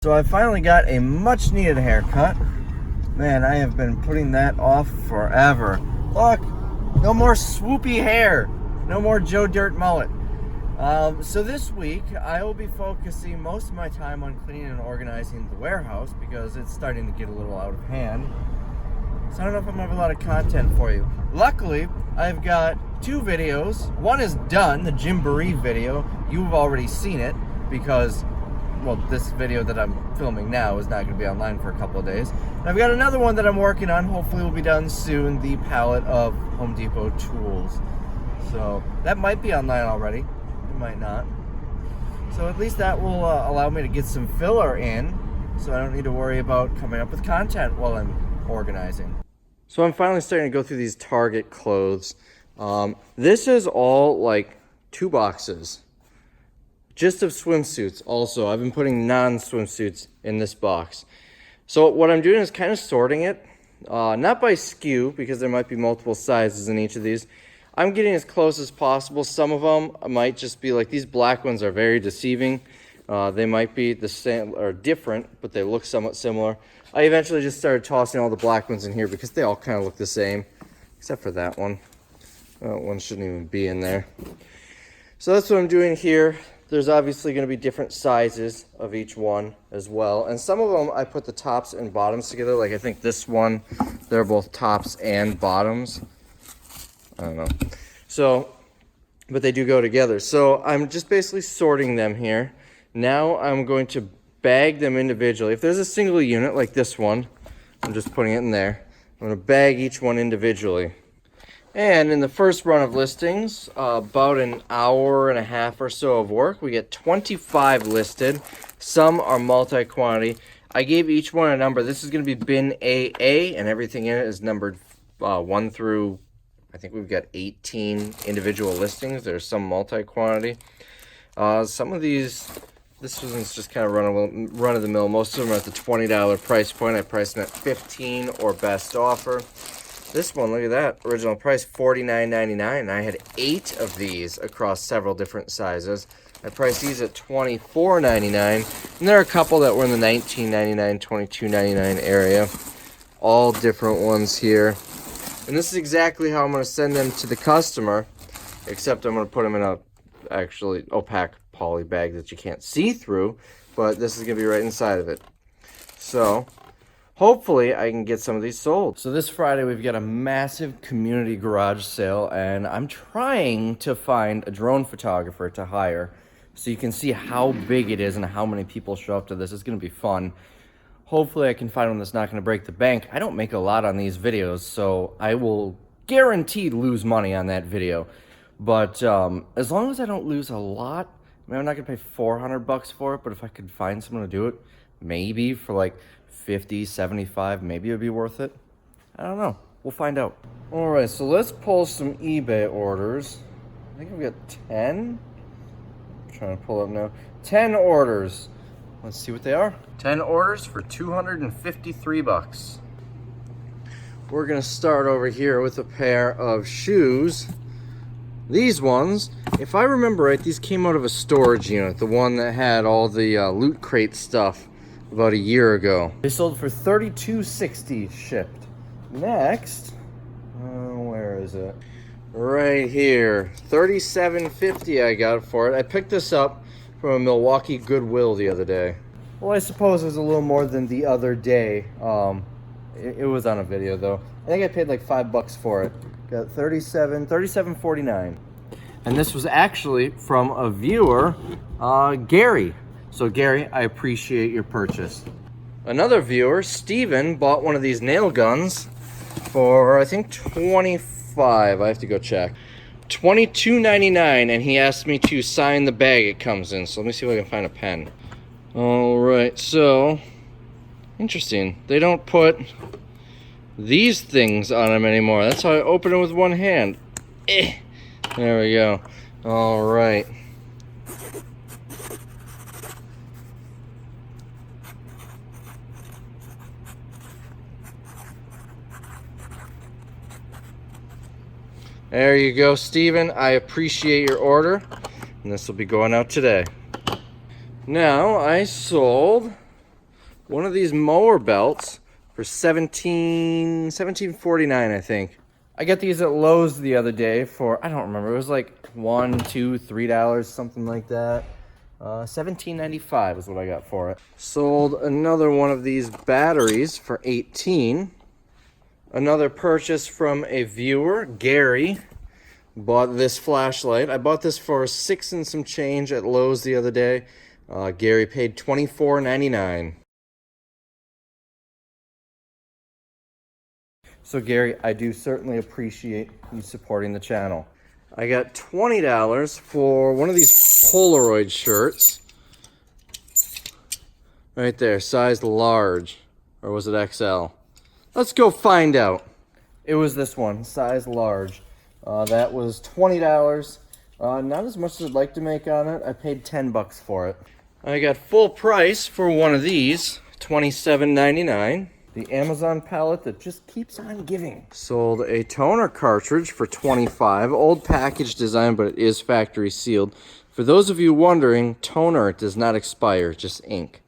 So I finally got a much needed haircut. Man, I have been putting that off forever. Look, no more swoopy hair. No more Joe Dirt mullet. So this week, I will be focusing most of my time on cleaning and organizing the warehouse because it's starting to get a little out of hand. So I don't know if I'm going to have a lot of content for you. Luckily, I've got two videos. One is done, the Gymboree video. You've already seen it because, well, this video that I'm filming now is not going to be online for a couple of days. And I've got another one that I'm working on. Hopefully will be done soon, the palette of Home Depot tools. So that might be online already. It might not. So at least that will allow me to get some filler in so I don't need to worry about coming up with content while I'm organizing. So I'm finally starting to go through these Target clothes. This is all like 2 boxes. Just of swimsuits also. I've been putting non-swimsuits in this box. So what I'm doing is kind of sorting it. Not by SKU, because there might be multiple sizes in each of these. I'm getting as close as possible. Some of them might just be like, these black ones are very deceiving. They might be the same or different, but they look somewhat similar. I eventually just started tossing all the black ones in here because they all kind of look the same, except for that one. That one shouldn't even be in there. So that's what I'm doing here. There's obviously going to be different sizes of each one as well. And some of them I put the tops and bottoms together. Like I think this one, they're both tops and bottoms. I don't know. So, but they do go together. So I'm just basically sorting them here. Now I'm going to bag them individually. If there's a single unit like this one, I'm just putting it in there. I'm going to bag each one individually. And in the first run of listings, about an hour and a half or so of work, we get 25 listed. Some are multi-quantity. I gave each one a number. This is going to be bin AA, and everything in it is numbered 1 through, I think we've got 18 individual listings. There's some multi-quantity. Some of these, this one's just kind of run-of-the-mill. Most of them are at the $20 price point. I priced them at $15 or best offer. This one, look at that, original price $49.99. I had 8 of these across several different sizes. I priced these at $24.99, and there are a couple that were in the $19.99, $22.99 area. All different ones here. And this is exactly how I'm going to send them to the customer, except I'm going to put them in a actually opaque poly bag that you can't see through, but this is going to be right inside of it. So hopefully I can get some of these sold. So this Friday we've got a massive community garage sale, and I'm trying to find a drone photographer to hire so you can see how big it is and how many people show up to this. It's going to be fun. Hopefully I can find one that's not going to break the bank. I don't make a lot on these videos, so I will guaranteed lose money on that video. But as long as I don't lose a lot, I mean, I'm not going to pay $400 for it, but if I could find someone to do it, maybe for like 50, 75, maybe it'd be worth it. I don't know. We'll find out. All right, so let's pull some eBay orders. I think we've got 10. I'm trying to pull up now. 10 orders. Let's see what they are. 10 orders for $253. We're gonna start over here with a pair of shoes. These ones, if I remember right, these came out of a storage unit, the one that had all the Loot Crate stuff about a year ago. They sold for $32.60 shipped. Next, where is it? Right here, $37.50 I got for it. I picked this up from a Milwaukee Goodwill the other day. Well, I suppose it was a little more than the other day. It was on a video though. I think I paid like $5 for it. Got $37.49. And this was actually from a viewer, Gary. So Gary, I appreciate your purchase. Another viewer, Steven, bought one of these nail guns for I think $25. I have to go check. $22.99, and he asked me to sign the bag it comes in. So let me see if I can find a pen. All right, so interesting. They don't put these things on them anymore. That's how I open it with one hand. There we go. All right. There you go, Steven. I appreciate your order, and this will be going out today. Now, I sold one of these mower belts for $17.49, I think. I got these at Lowe's the other day for, I don't remember, it was like $1, $2, $3, something like that. $17.95 is what I got for it. Sold another one of these batteries for $18. Another purchase from a viewer, Gary, bought this flashlight. I bought this for $6 and some change at Lowe's the other day. Gary paid $24.99. So Gary, I do certainly appreciate you supporting the channel. I got $20 for one of these Polaroid shirts. Right there, size large. Or was it XL? Let's go find out. It was this one, size large. That was $20. Not as much as I'd like to make on it. I paid $10 for it. I got full price for one of these, $27.99. The Amazon palette that just keeps on giving. Sold a toner cartridge for $25. Old package design, but it is factory sealed. For those of you wondering, toner does not expire, just ink.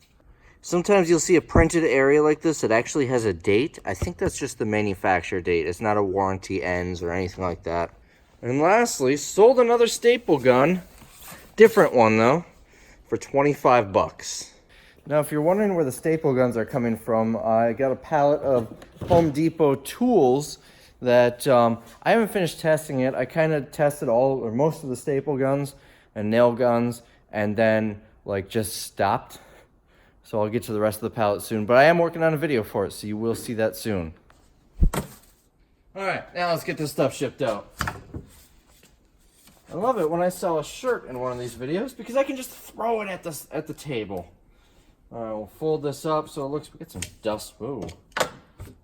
Sometimes you'll see a printed area like this that actually has a date. I think that's just the manufacturer date. It's not a warranty ends or anything like that. And lastly, sold another staple gun. Different one though, for $25. Now, if you're wondering where the staple guns are coming from, I got a pallet of Home Depot tools that I haven't finished testing it. I kind of tested all or most of the staple guns and nail guns and then like just stopped. So I'll get to the rest of the pallet soon, but I am working on a video for it, so you will see that soon. All right, now let's get this stuff shipped out. I love it when I sell a shirt in one of these videos because I can just throw it at the table. All right, we'll fold this up so it looks, we got some dust. Ooh,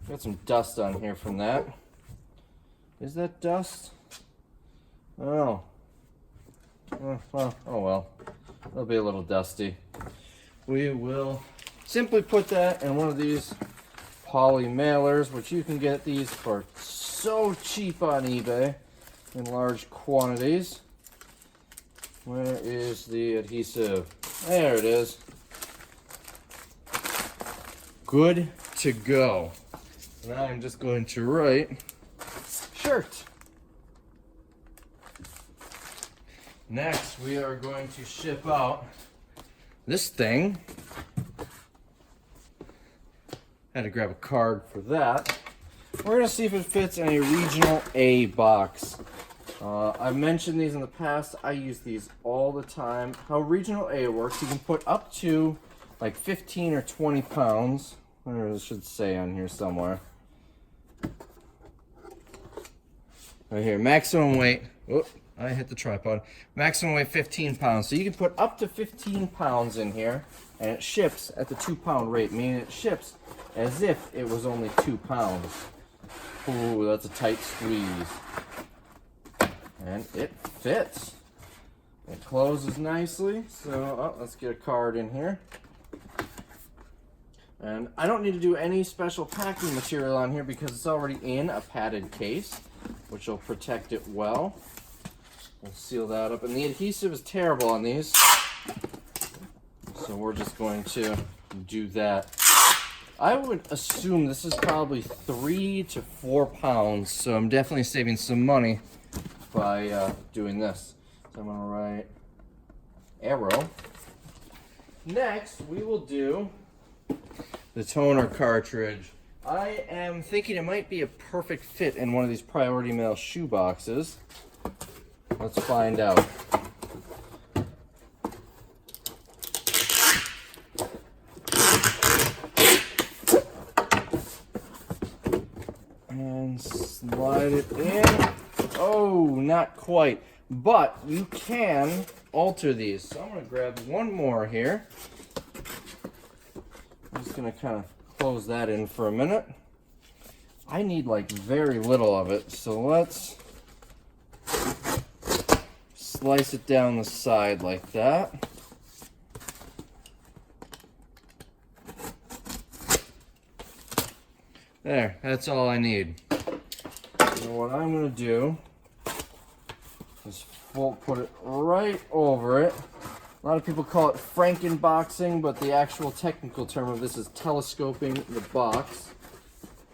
got some dust on here from that. Is that dust? Oh. Well, oh well. It'll be a little dusty. We will simply put that in one of these poly mailers, which you can get these for so cheap on eBay in large quantities. Where is the adhesive? There it is. Good to go. Now I'm just going to write shirt. Next, we are going to ship out this thing. Had to grab a card for that. We're gonna see if it fits in a regional A box. I've mentioned these in the past. I use these all the time. How regional A works, you can put up to like 15 or 20 pounds. Or it should say on here somewhere. Right here, maximum weight. Whoop, I hit the tripod. Maximum weight 15 pounds. So you can put up to 15 pounds in here, and it ships at the 2-pound rate, meaning it ships as if it was only 2 pounds. Ooh, that's a tight squeeze. And it fits. It closes nicely. So, let's get a card in here. And I don't need to do any special packing material on here because it's already in a padded case, which will protect it well. We'll seal that up. And the adhesive is terrible on these, so we're just going to do that. I would assume this is probably 3 to 4 pounds, so I'm definitely saving some money by doing this. So I'm going to write arrow. Next, we will do the toner cartridge. I am thinking it might be a perfect fit in one of these Priority Mail shoe boxes. Let's find out. And slide it in. Oh, not quite. But you can alter these. So I'm going to grab one more here. I'm just going to kind of close that in for a minute. I need like very little of it, so let's slice it down the side like that. There, that's all I need. So what I'm going to do is put it right over it A lot of people call it Frankenboxing, but the actual technical term of this is telescoping the box.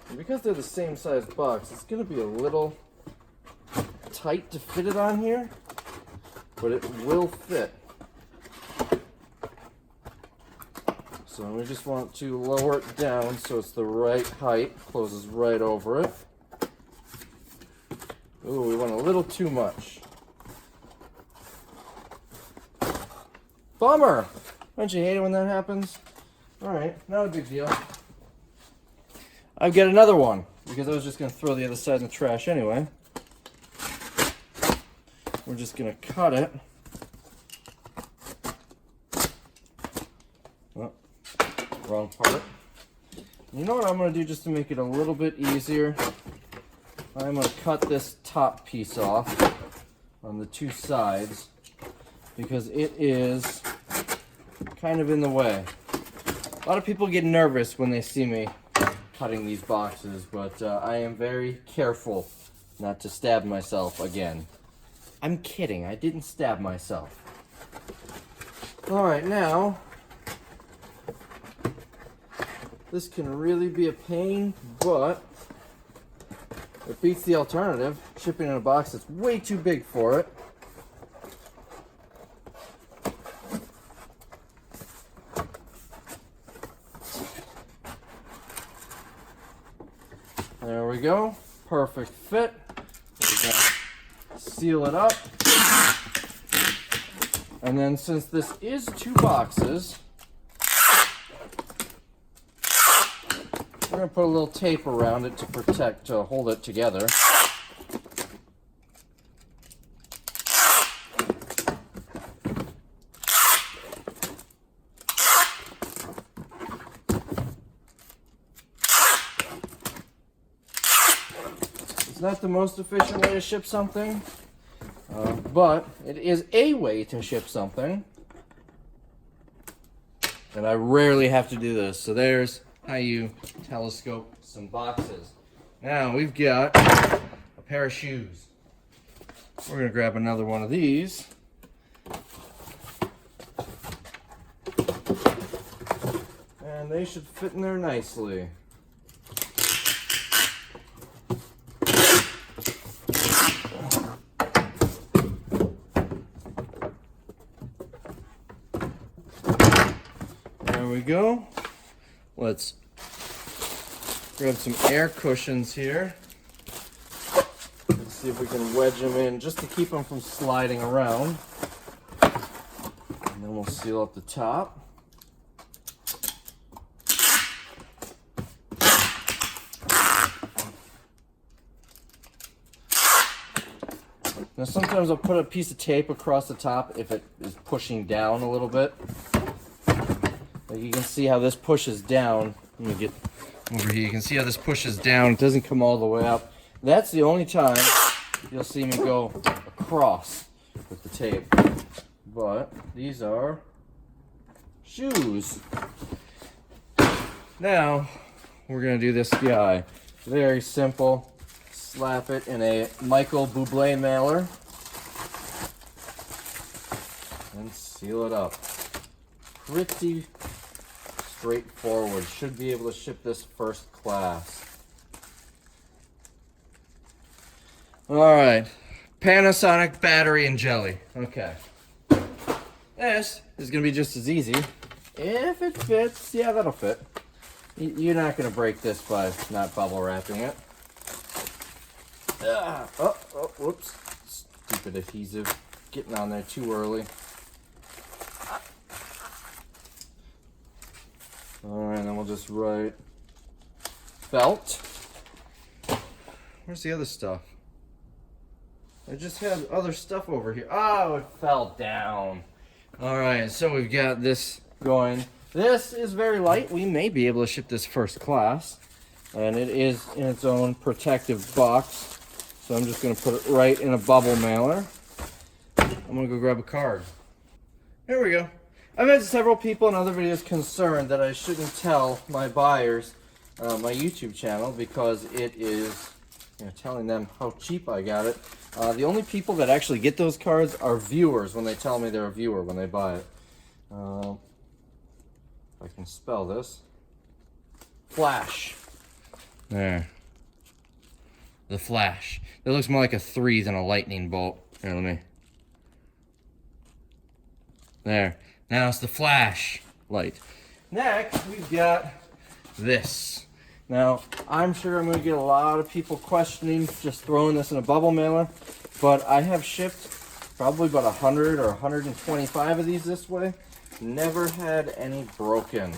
And because they're the same size box, it's going to be a little tight to fit it on here, but it will fit. So we just want to lower it down so it's the right height, closes right over it. Ooh, we went a little too much. Bummer! Don't you hate it when that happens? Alright, not a big deal. I've got another one, because I was just going to throw the other side in the trash anyway. We're just going to cut it. Oh, wrong part. You know what I'm going to do just to make it a little bit easier? I'm going to cut this top piece off on the two sides because it is kind of in the way. A lot of people get nervous when they see me cutting these boxes, but I am very careful not to stab myself again. I'm kidding, I didn't stab myself. Alright, now, this can really be a pain, but it beats the alternative, shipping in a box that's way too big for it. There we go, perfect fit. We're gonna seal it up. And then since this is two boxes, we're going to put a little tape around it to protect, to hold it together. It's not the most efficient way to ship something, but it is a way to ship something. And I rarely have to do this. So there's how you telescope some boxes. Now we've got a pair of shoes. We're going to grab another one of these. And they should fit in there nicely. There we go. Let's grab some air cushions here. Let's see if we can wedge them in just to keep them from sliding around. And then we'll seal up the top. Now sometimes I'll put a piece of tape across the top if it is pushing down a little bit. Like you can see how this pushes down. Let me get over here. You can see how this pushes down. It doesn't come all the way up. That's the only time you'll see me go across with the tape. But these are shoes. Now we're going to do this guy. Very simple. Slap it in a Michael Bublé mailer and seal it up. Pretty straightforward. Should be able to ship this first class. Alright, Panasonic battery and jelly. Okay. This is going to be just as easy. If it fits, yeah, that'll fit. You're not going to break this by not bubble wrapping it. Oh, whoops. Stupid adhesive. Getting on there too early. Alright, then we'll just write felt. Where's the other stuff? I just had other stuff over here. Oh, it fell down. Alright, so we've got this going. This is very light. We may be able to ship this first class. And it is in its own protective box. So I'm just going to put it right in a bubble mailer. I'm going to go grab a card. Here we go. I've had several people in other videos concerned that I shouldn't tell my buyers my YouTube channel because it is, you know, telling them how cheap I got it. The only people that actually get those cards are viewers when they tell me they're a viewer when they buy it. If I can spell this. Flash. There. The flash. That looks more like a 3 than a lightning bolt. Here, let me. There. Now it's the flash light. Next, we've got this. Now, I'm sure I'm going to get a lot of people questioning just throwing this in a bubble mailer, but I have shipped probably about 100 or 125 of these this way. Never had any broken.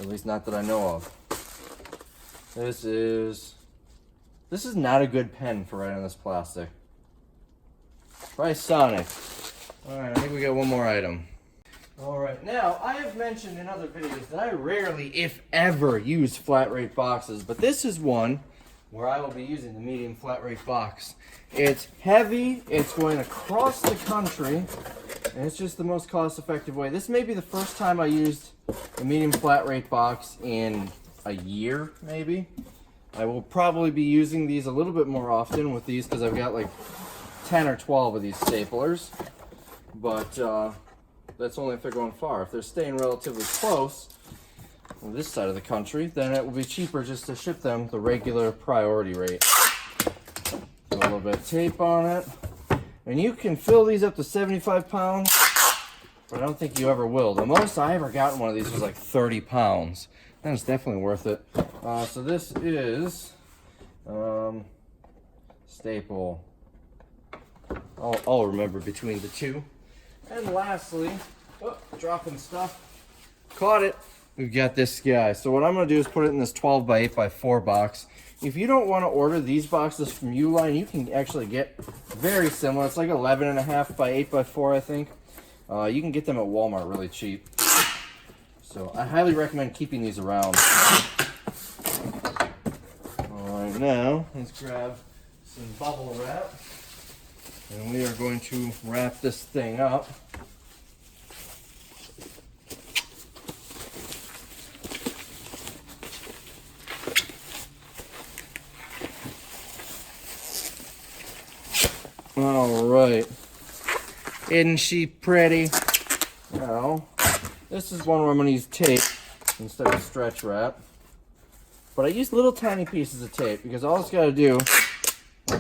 At least not that I know of. This is not a good pen for writing on this plastic. Try Sonic. Alright, I think we got one more item. Alright, now I have mentioned in other videos that I rarely, if ever, use flat rate boxes, but this is one where I will be using the medium flat rate box. It's heavy, it's going across the country, and it's just the most cost effective way. This may be the first time I used a medium flat rate box in a year, maybe. I will probably be using these a little bit more often with these because I've got like 10 or 12 of these staplers. But that's only if they're going far. If they're staying relatively close on this side of the country, then it will be cheaper just to ship them the regular priority rate. Put a little bit of tape on it. And you can fill these up to 75 pounds, but I don't think you ever will. The most I ever got in one of these was like 30 pounds. That was definitely worth it. So this is staple. I'll remember between the two. And lastly, dropping stuff. Caught it. We've got this guy. So what I'm going to do is put it in this 12 by 8 by 4 box. If you don't want to order these boxes from Uline, you can actually get very similar. It's like 11.5 by 8 by 4, I think. You can get them at Walmart really cheap. So I highly recommend keeping these around. Alright, now let's grab some bubble wrap. And we are going to wrap this thing up. Alright. Isn't she pretty? Now, this is one where I'm going to use tape instead of stretch wrap. But I use little tiny pieces of tape because all it's got to do...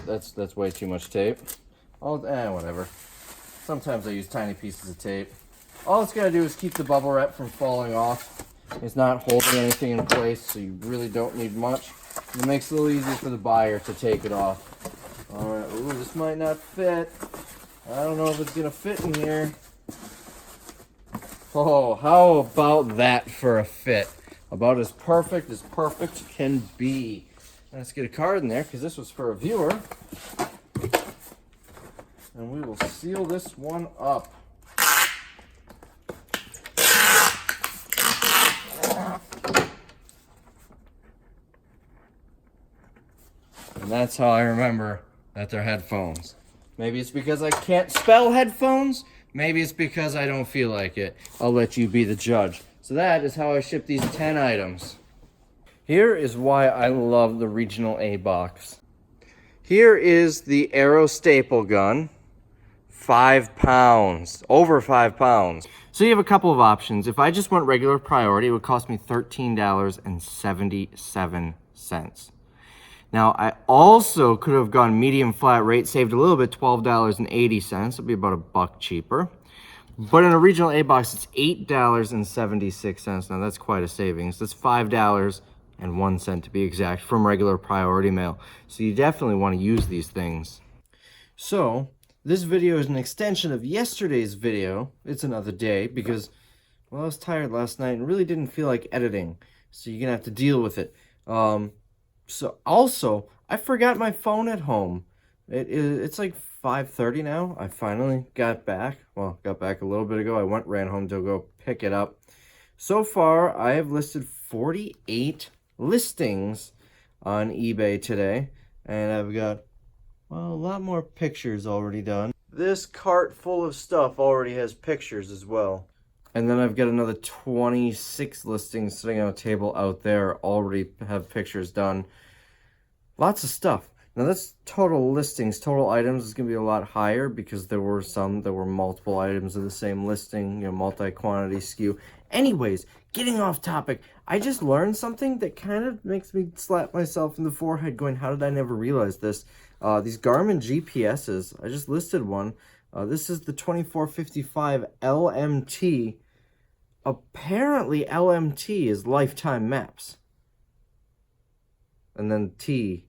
That's way too much tape. Whatever. Sometimes I use tiny pieces of tape. All it's got to do is keep the bubble wrap from falling off. It's not holding anything in place, so you really don't need much. It makes it a little easier for the buyer to take it off. Alright, ooh, this might not fit. I don't know if it's going to fit in here. Oh, how about that for a fit? About as perfect can be. Let's get a card in there, because this was for a viewer. And we will seal this one up. And that's how I remember that they're headphones. Maybe it's because I can't spell headphones. Maybe it's because I don't feel like it. I'll let you be the judge. So that is how I ship these 10 items. Here is why I love the Regional A box. Here is the Arrow staple gun. 5 pounds. Over 5 pounds. So you have a couple of options. If I just went regular priority, it would cost me $13.77. Now, I also could have gone medium flat rate, saved a little bit, $12.80. It'd be about $1 cheaper. But in a Regional A box, it's $8.76. Now, that's quite a savings. That's $5.01 to be exact from regular priority mail. So you definitely want to use these things. So, this video is an extension of yesterday's video. It's another day because, well, I was tired last night and really didn't feel like editing. So you're going to have to deal with it. So also, I forgot my phone at home. It's like 5:30 now. I finally got back. Well, got back a little bit ago. I ran home to go pick it up. So far, I have listed 48 listings on eBay today. And I've got, well, a lot more pictures already done. This cart full of stuff already has pictures as well. And then I've got another 26 listings sitting on a table out there, already have pictures done. Lots of stuff. Now this total listings, total items is going to be a lot higher because there were some that were multiple items of the same listing, you know, multi-quantity SKU. Anyways, getting off topic, I just learned something that kind of makes me slap myself in the forehead going, how did I never realize this? These Garmin GPSs, I just listed one. This is the 2455 LMT. Apparently LMT is lifetime maps. And then T.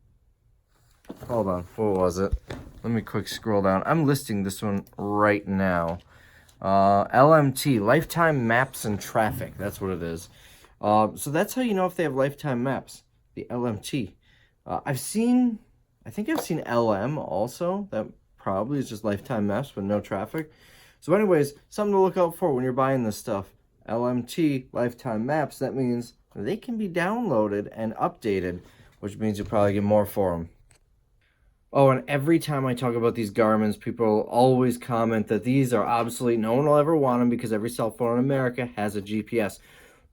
Hold on, what was it? Let me quick scroll down. I'm listing this one right now. LMT, Lifetime Maps and Traffic. That's what it is. So that's how you know if they have lifetime maps. The LMT. I think I've seen LM also. That probably is just lifetime maps, but no traffic. So anyways, something to look out for when you're buying this stuff. LMT, lifetime maps, that means they can be downloaded and updated, which means you'll probably get more for them. Oh, and every time I talk about these Garmin's, people always comment that these are obsolete. No one will ever want them because every cell phone in America has a GPS.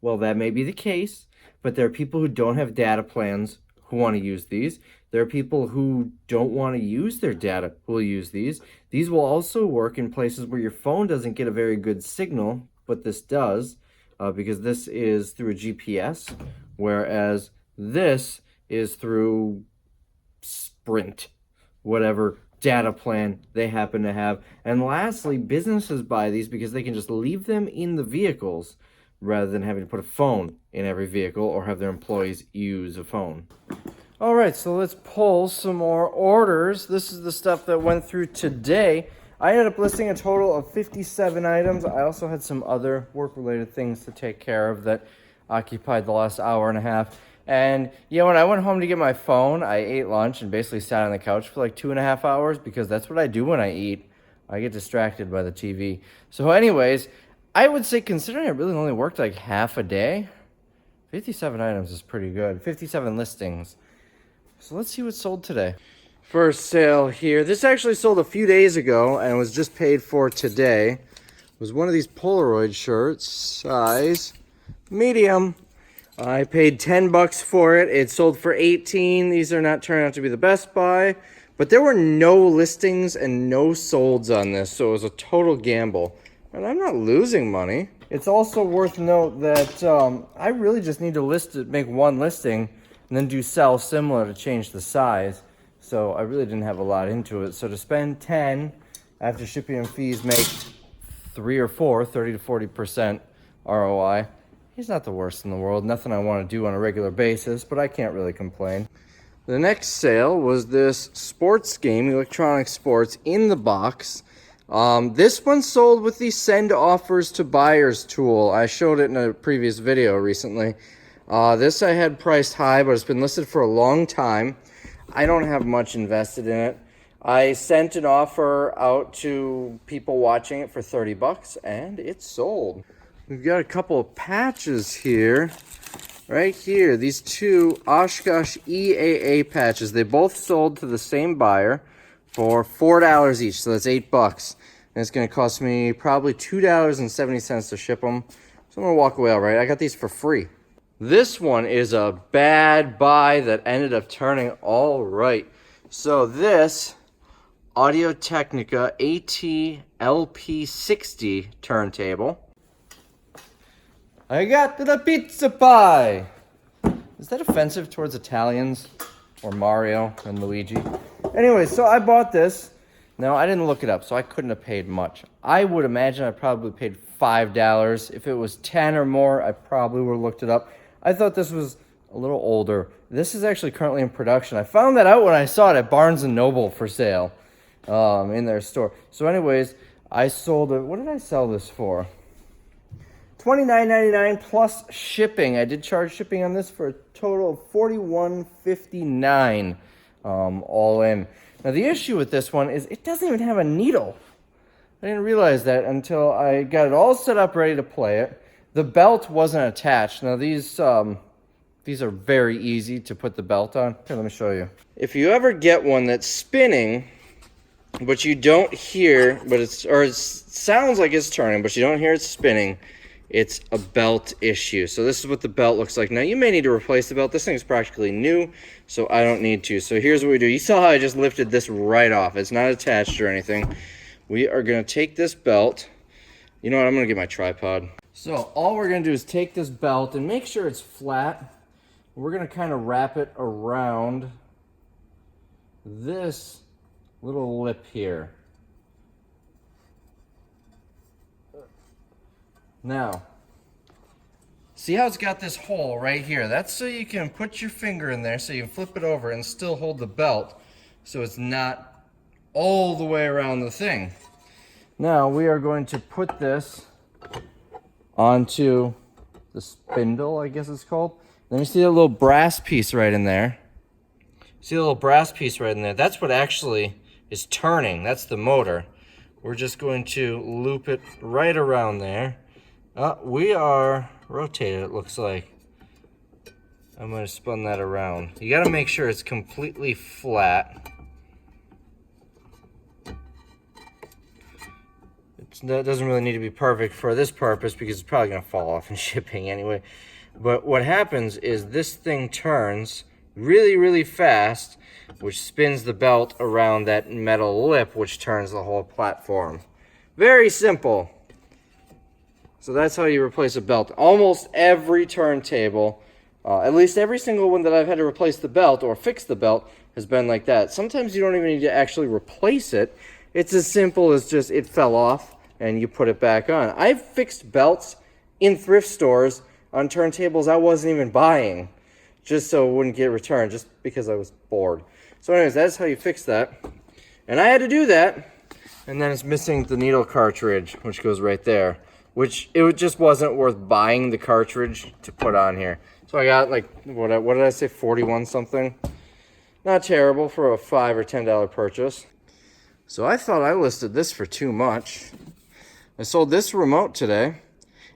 Well, that may be the case, but there are people who don't have data plans who want to use these. There are people who don't want to use their data who will use these. These will also work in places where your phone doesn't get a very good signal, but this does, because this is through a GPS, whereas this is through Sprint, whatever data plan they happen to have. And lastly, businesses buy these because they can just leave them in the vehicles rather than having to put a phone in every vehicle or have their employees use a phone. All right, so let's pull some more orders. This is the stuff that went through today. I ended up listing a total of 57 items. I also had some other work-related things to take care of that occupied the last hour and a half. And, yeah, when I went home to get my phone, I ate lunch and basically sat on the couch for like 2.5 hours because that's what I do when I eat. I get distracted by the TV. So anyways, I would say considering I really only worked like half a day, 57 items is pretty good. 57 listings. So let's see what sold today. First sale here. This actually sold a few days ago and was just paid for today. It was one of these Polaroid shirts, size medium. I paid $10 for it. It sold for $18. These are not turning out to be the best buy, but there were no listings and no solds on this, so it was a total gamble. And I'm not losing money. It's also worth note that I really just need to make one listing and then do sell similar to change the size. So I really didn't have a lot into it. So to spend 10 after shipping and fees make 3 or 4, 30 to 40% ROI. He's not the worst in the world. Nothing I want to do on a regular basis, but I can't really complain. The next sale was this sports game, Electronic Sports, in the box. This one sold with the send offers to buyers tool. I showed it in a previous video recently. This I had priced high, but it's been listed for a long time. I don't have much invested in it. I sent an offer out to people watching it for $30 and it sold. We've got a couple of patches here. Right here, these two Oshkosh EAA patches. They both sold to the same buyer for $4 each, so that's $8. And it's going to cost me probably $2.70 to ship them. So I'm going to walk away all right. I got these for free. This one is a bad buy that ended up turning all right. So this Audio-Technica AT-LP60 turntable. I got the pizza pie. Is that offensive towards Italians or Mario and Luigi? Anyway, so I bought this. Now, I didn't look it up, so I couldn't have paid much. I would imagine I probably paid $5. If it was 10 or more, I probably would have looked it up. I thought this was a little older. This is actually currently in production. I found that out when I saw it at Barnes & Noble for sale in their store. So anyways, I sold it. What did I sell this for? $29.99 plus shipping. I did charge shipping on this for a total of $41.59 all in. Now the issue with this one is it doesn't even have a needle. I didn't realize that until I got it all set up ready to play it. The belt wasn't attached. Now these are very easy to put the belt on. Here, let me show you. If you ever get one that's spinning, but you don't hear, it sounds like it's turning, but you don't hear it spinning, it's a belt issue. So this is what the belt looks like. Now you may need to replace the belt. This thing is practically new, so I don't need to. So here's what we do. You saw how I just lifted this right off. It's not attached or anything. We are gonna take this belt. You know what, I'm gonna get my tripod. So all we're gonna do is take this belt and make sure it's flat. We're gonna kind of wrap it around this little lip here. Now, see how it's got this hole right here? That's so you can put your finger in there so you can flip it over and still hold the belt so it's not all the way around the thing. Now we are going to put this onto the spindle, I guess it's called. Let me see that little brass piece right in there. See the little brass piece right in there? That's what actually is turning. That's the motor. We're just going to loop it right around there. We are rotated, it looks like. I'm going to spin that around. You got to make sure it's completely flat. That doesn't really need to be perfect for this purpose because it's probably going to fall off in shipping anyway. But what happens is this thing turns really, really fast, which spins the belt around that metal lip, which turns the whole platform. Very simple. So that's how you replace a belt. Almost every turntable, at least every single one that I've had to replace the belt or fix the belt has been like that. Sometimes you don't even need to actually replace it. It's as simple as just it fell off and you put it back on. I've fixed belts in thrift stores on turntables I wasn't even buying, just so it wouldn't get returned, just because I was bored. So anyways, that's how you fix that. And I had to do that, and then it's missing the needle cartridge, which goes right there. Which it just wasn't worth buying the cartridge to put on here. So I got like, what did I say, 41 something? Not terrible for a $5 or $10 purchase. So I thought I listed this for too much. I sold this remote today.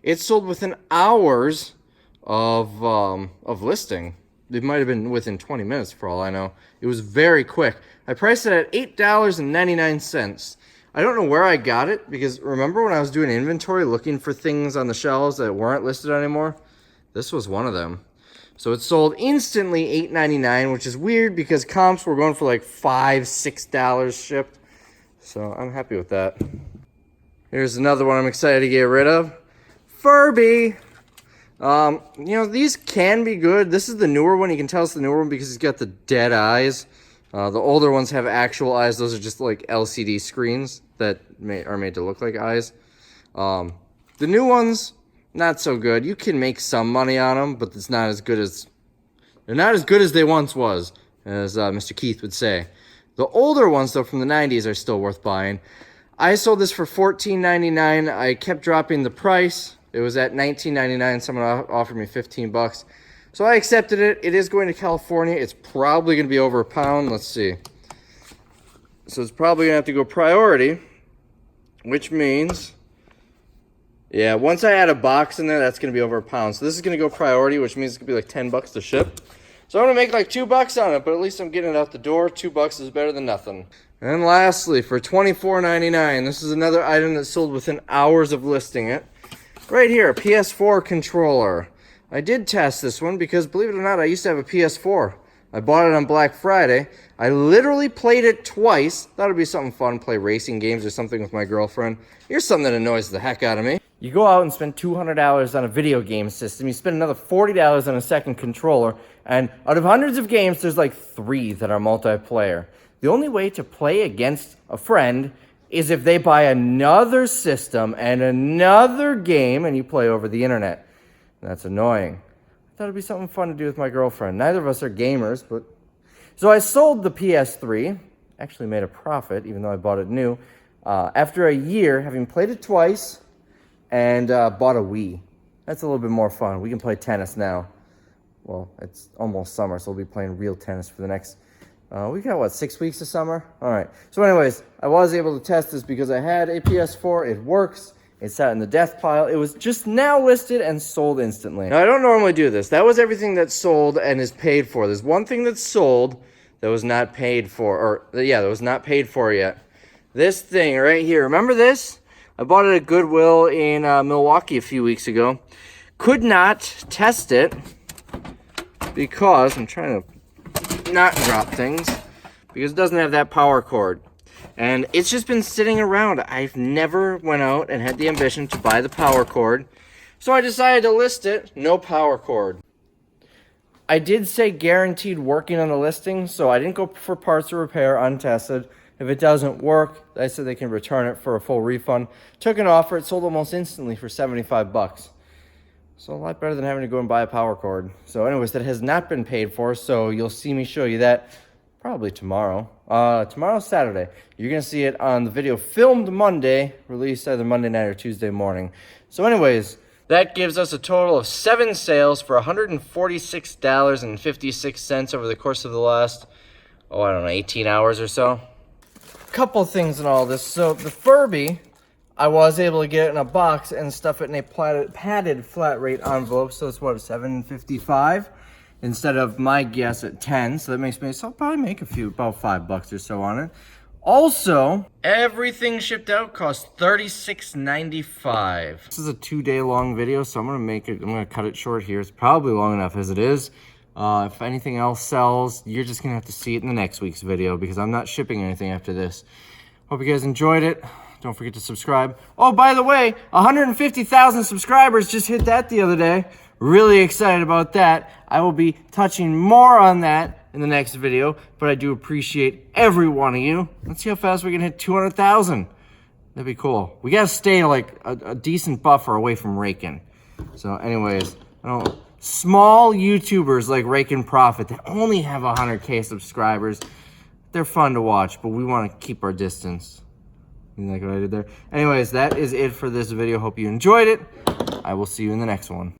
It sold within hours of listing. It might have been within 20 minutes for all I know. It was very quick. I priced it at $8.99. I don't know where I got it, because remember when I was doing inventory looking for things on the shelves that weren't listed anymore? This was one of them. So it sold instantly $8.99, which is weird because comps were going for like $5, $6 shipped. So I'm happy with that. Here's another one I'm excited to get rid of. Furby. You know, these can be good. This is the newer one. You can tell it's the newer one because it's got the dead eyes. The older ones have actual eyes. Those are just like LCD screens that are made to look like eyes. The new ones, not so good. You can make some money on them, but it's not as good as they're not as good as they once was, as Mr. Keith would say. The older ones, though, from the 90s are still worth buying. I sold this for $14.99. I kept dropping the price. It was at $19.99. Someone offered me $15. So I accepted it. It is going to California. It's probably going to be over a pound. Let's see. So it's probably going to have to go priority, which means, yeah, once I add a box in there, that's going to be over a pound. So this is going to go priority, which means it's going to be like $10 to ship. So I'm going to make like $2 on it, but at least I'm getting it out the door. $2 is better than nothing. And lastly, for $24.99, this is another item that sold within hours of listing it. Right here, a Ps4 Controller. I did test this one because, believe it or not, I used to have a PS4. I bought it on Black Friday. I literally played it twice. Thought it'd be something fun, play racing games or something with my girlfriend. Here's something that annoys the heck out of me. You go out and spend $200 on a video game system. You spend another $40 on a second controller. And out of hundreds of games, there's like 3 that are multiplayer. The only way to play against a friend is if they buy another system and another game and you play over the internet. That's annoying. I thought it'd be something fun to do with my girlfriend. Neither of us are gamers, but... So I sold the PS3. Actually made a profit, even though I bought it new. After a year, having played it twice, and bought a Wii. That's a little bit more fun. We can play tennis now. Well, it's almost summer, so we'll be playing real tennis for the next... we got, what, 6 weeks of summer? All right. So anyways, I was able to test this because I had a PS4. It works. It sat in the death pile. It was just now listed and sold instantly. Now, I don't normally do this. That was everything that sold and is paid for. There's one thing that sold that was not paid for. Or, yeah, that was not paid for yet. This thing right here. Remember this? I bought it at Goodwill in Milwaukee a few weeks ago. Could not test it because I'm trying to not drop things, because it doesn't have that power cord. And it's just been sitting around. I've never went out and had the ambition to buy the power cord. So I decided to list it, no power cord. I did say guaranteed working on the listing, so I didn't go for parts or repair untested. If it doesn't work, I said they can return it for a full refund. Took an offer, it sold almost instantly for 75 bucks. So a lot better than having to go and buy a power cord. So anyways, that has not been paid for, so you'll see me show you that probably tomorrow. Tomorrow's Saturday. You're going to see it on the video filmed Monday, released either Monday night or Tuesday morning. So anyways, that gives us a total of 7 sales for $146.56 over the course of the last, I don't know, 18 hours or so. Couple things in all this. So the Furby, I was able to get it in a box and stuff it in a padded flat rate envelope. So it's what, $7.55 instead of my guess at 10. So that makes me, so I'll probably make about $5 or so on it. Also, everything shipped out cost $36.95. This is a 2-day long video, so I'm gonna cut it short here. It's probably long enough as it is. If anything else sells, you're just gonna have to see it in the next week's video because I'm not shipping anything after this. Hope you guys enjoyed it. Don't forget to subscribe. Oh, by the way, 150,000 subscribers, just hit that the other day. Really excited about that. I will be touching more on that in the next video, but I do appreciate every one of you. Let's see how fast we can hit 200,000. That'd be cool. We gotta stay like a decent buffer away from Rakin. So anyways, small YouTubers like Rakin Profit that only have 100K subscribers, they're fun to watch, but we want to keep our distance. You like what I did there? Anyways, that is it for this video. Hope you enjoyed it. I will see you in the next one.